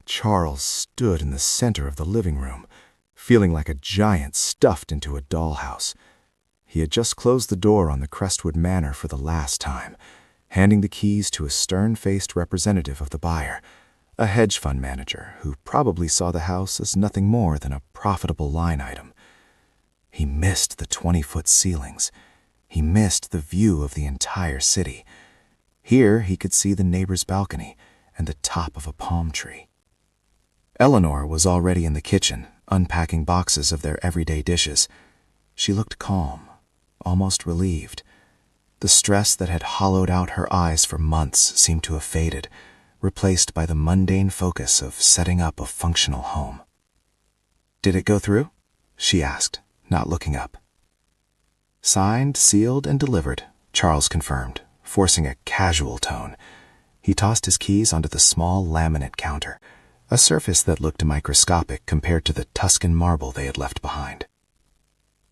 Charles stood in the center of the living room, feeling like a giant stuffed into a dollhouse. He had just closed the door on the Crestwood Manor for the last time, handing the keys to a stern-faced representative of the buyer, a hedge fund manager who probably saw the house as nothing more than a profitable line item. He missed the 20-foot ceilings. He missed the view of the entire city. Here he could see the neighbor's balcony and the top of a palm tree. Eleanor was already in the kitchen, unpacking boxes of their everyday dishes. She looked calm, almost relieved. The stress that had hollowed out her eyes for months seemed to have faded, replaced by the mundane focus of setting up a functional home. "Did it go through?" she asked, not looking up. "Signed, sealed, and delivered," Charles confirmed, forcing a casual tone. He tossed his keys onto the small laminate counter, a surface that looked microscopic compared to the Tuscan marble they had left behind.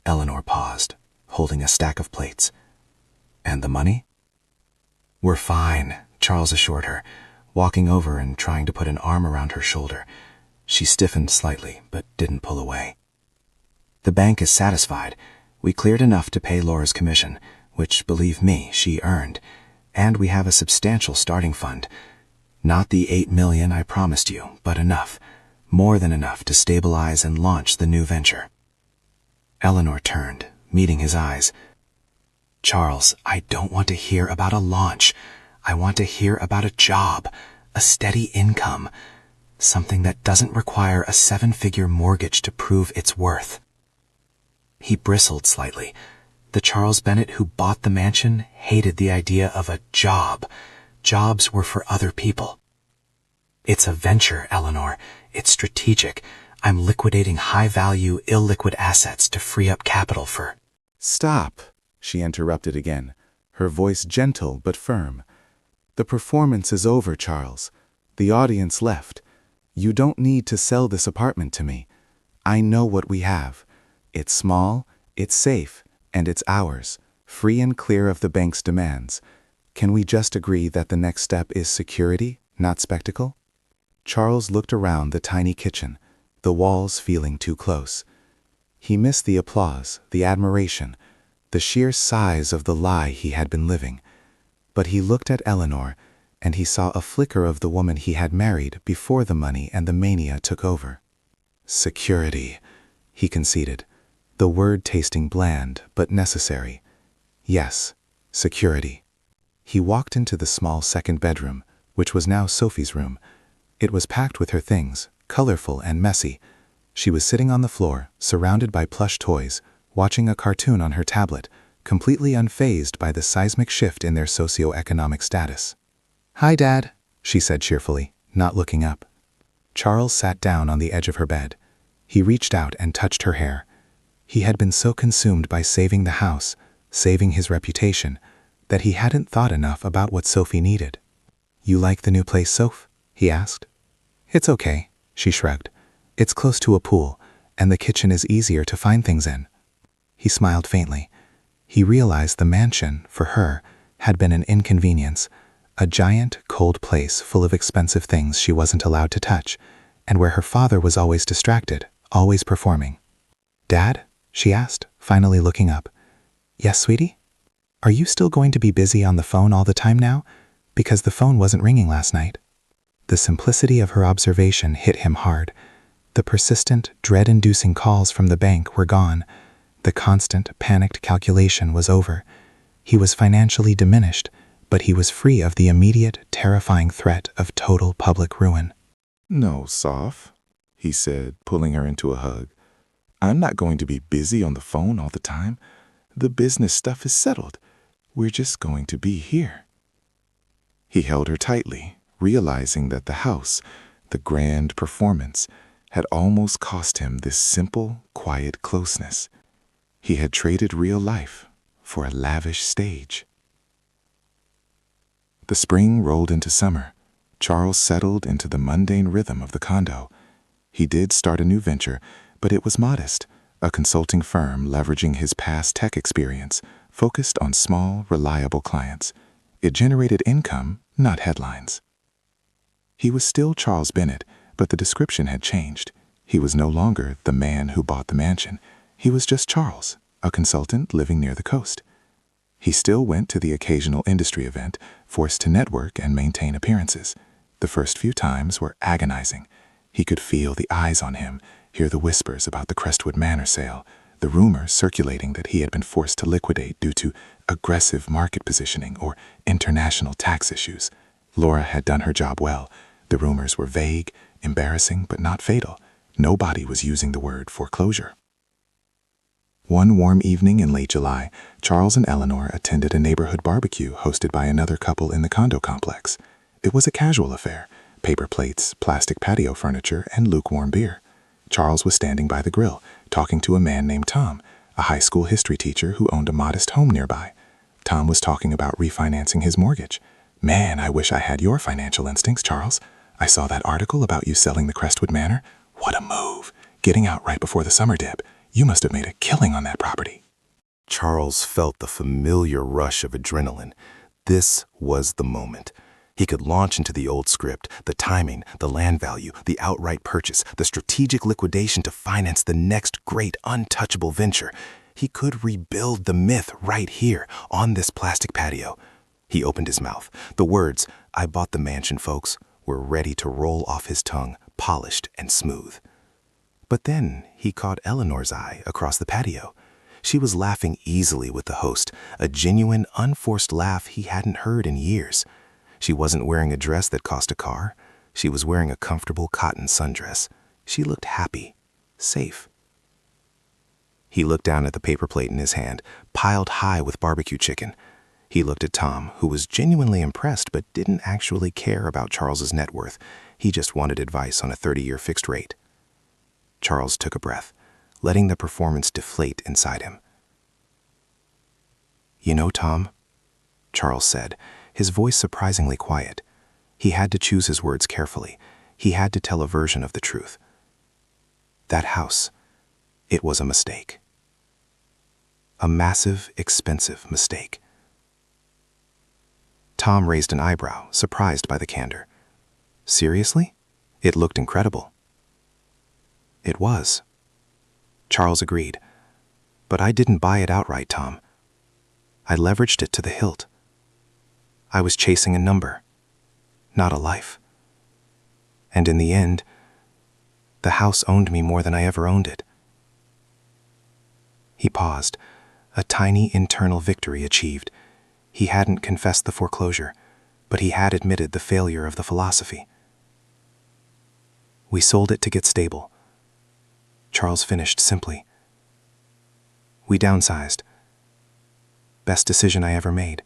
Eleanor paused, holding a stack of plates. "And the money?" "We're fine," Charles assured her, walking over and trying to put an arm around her shoulder. She stiffened slightly, but didn't pull away. "The bank is satisfied. We cleared enough to pay Laura's commission, which, believe me, she earned, and we have a substantial starting fund. Not the $8 million I promised you, but enough, more than enough to stabilize and launch the new venture." Eleanor turned, meeting his eyes. "Charles, I don't want to hear about a launch. I want to hear about a job, a steady income, something that doesn't require a 7-figure mortgage to prove its worth." He bristled slightly. The Charles Bennett who bought the mansion hated the idea of a job. Jobs were for other people. "It's a venture, Eleanor. It's strategic. I'm liquidating high-value, illiquid assets to free up capital for—" "Stop," she interrupted again, her voice gentle but firm. "The performance is over, Charles. The audience left. You don't need to sell this apartment to me. I know what we have. It's small, it's safe, and it's ours, free and clear of the bank's demands. Can we just agree that the next step is security, not spectacle?" Charles looked around the tiny kitchen, the walls feeling too close. He missed the applause, the admiration, the sheer size of the lie he had been living. But he looked at Eleanor, and he saw a flicker of the woman he had married before the money and the mania took over. "Security," he conceded, the word tasting bland but necessary. Yes, security. He walked into the small second bedroom, which was now Sophie's room. It was packed with her things, colorful and messy. She was sitting on the floor, surrounded by plush toys, watching a cartoon on her tablet, completely unfazed by the seismic shift in their socioeconomic status. "Hi, Dad," she said cheerfully, not looking up. Charles sat down on the edge of her bed. He reached out and touched her hair. He had been so consumed by saving the house, saving his reputation, that he hadn't thought enough about what Sophie needed. "You like the new place, Soph?" he asked. "It's okay," she shrugged. "It's close to a pool, and the kitchen is easier to find things in." He smiled faintly. He realized the mansion, for her, had been an inconvenience, a giant, cold place full of expensive things she wasn't allowed to touch, and where her father was always distracted, always performing. "Dad?" she asked, finally looking up. "Yes, sweetie? Are you still going to be busy on the phone all the time now? Because the phone wasn't ringing last night." The simplicity of her observation hit him hard. The persistent, dread-inducing calls from the bank were gone. The constant, panicked calculation was over. He was financially diminished, but he was free of the immediate, terrifying threat of total public ruin. "No, Soph," he said, pulling her into a hug. "I'm not going to be busy on the phone all the time. The business stuff is settled. We're just going to be here." He held her tightly, realizing that the house, the grand performance, had almost cost him this simple, quiet closeness. He had traded real life for a lavish stage. The spring rolled into summer. Charles settled into the mundane rhythm of the condo. He did start a new venture, but it was modest, a consulting firm leveraging his past tech experience, focused on small, reliable clients. It generated income, not headlines. He was still Charles Bennett, but the description had changed. He was no longer the man who bought the mansion. He was just Charles, a consultant living near the coast. He still went to the occasional industry event, forced to network and maintain appearances. The first few times were agonizing. He could feel the eyes on him, hear the whispers about the Crestwood Manor sale, the rumors circulating that he had been forced to liquidate due to aggressive market positioning or international tax issues. Laura had done her job well. The rumors were vague, embarrassing, but not fatal. Nobody was using the word foreclosure. One warm evening in late July, Charles and Eleanor attended a neighborhood barbecue hosted by another couple in the condo complex. It was a casual affair: paper plates, plastic patio furniture, and lukewarm beer. Charles was standing by the grill, talking to a man named Tom, a high school history teacher who owned a modest home nearby. Tom was talking about refinancing his mortgage. "Man, I wish I had your financial instincts, Charles. I saw that article about you selling the Crestwood Manor. What a move! Getting out right before the summer dip. You must have made a killing on that property." Charles felt the familiar rush of adrenaline. This was the moment. He could launch into the old script, the timing, the land value, the outright purchase, the strategic liquidation to finance the next great untouchable venture. He could rebuild the myth right here, on this plastic patio. He opened his mouth. The words, "I bought the mansion, folks," were ready to roll off his tongue, polished and smooth. But then he caught Eleanor's eye across the patio. She was laughing easily with the host, a genuine, unforced laugh he hadn't heard in years. She wasn't wearing a dress that cost a car. She was wearing a comfortable cotton sundress. She looked happy, safe. He looked down at the paper plate in his hand, piled high with barbecue chicken. He looked at Tom, who was genuinely impressed but didn't actually care about Charles's net worth. He just wanted advice on a 30-year fixed rate. Charles took a breath, letting the performance deflate inside him. "You know, Tom," Charles said, his voice surprisingly quiet. He had to choose his words carefully. He had to tell a version of the truth. "That house, it was a mistake. A massive, expensive mistake." Tom raised an eyebrow, surprised by the candor. "Seriously? It looked incredible." "It was." Charles agreed. "But I didn't buy it outright, Tom. I leveraged it to the hilt. I was chasing a number, not a life. And in the end, the house owned me more than I ever owned it." He paused, a tiny internal victory achieved. He hadn't confessed the foreclosure, but he had admitted the failure of the philosophy. "We sold it to get stable," Charles finished simply. "We downsized. Best decision I ever made."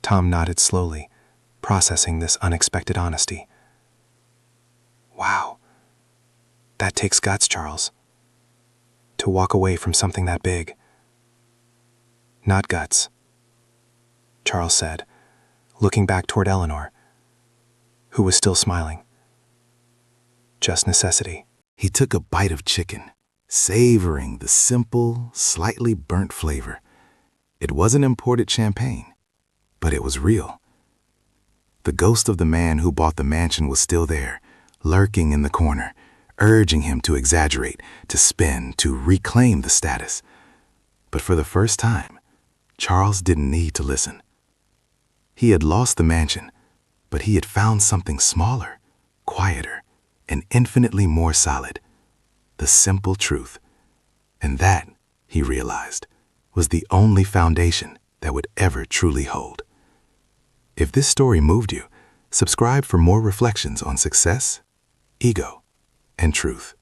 Tom nodded slowly, processing this unexpected honesty. "Wow. That takes guts, Charles. To walk away from something that big." "Not guts," Charles said, looking back toward Eleanor, who was still smiling. "Just necessity." He took a bite of chicken, savoring the simple, slightly burnt flavor. It wasn't imported champagne, but it was real. The ghost of the man who bought the mansion was still there, lurking in the corner, urging him to exaggerate, to spin, to reclaim the status. But for the first time, Charles didn't need to listen. He had lost the mansion, but he had found something smaller, quieter, and infinitely more solid. The simple truth. And that, he realized, was the only foundation that would ever truly hold. If this story moved you, subscribe for more reflections on success, ego, and truth.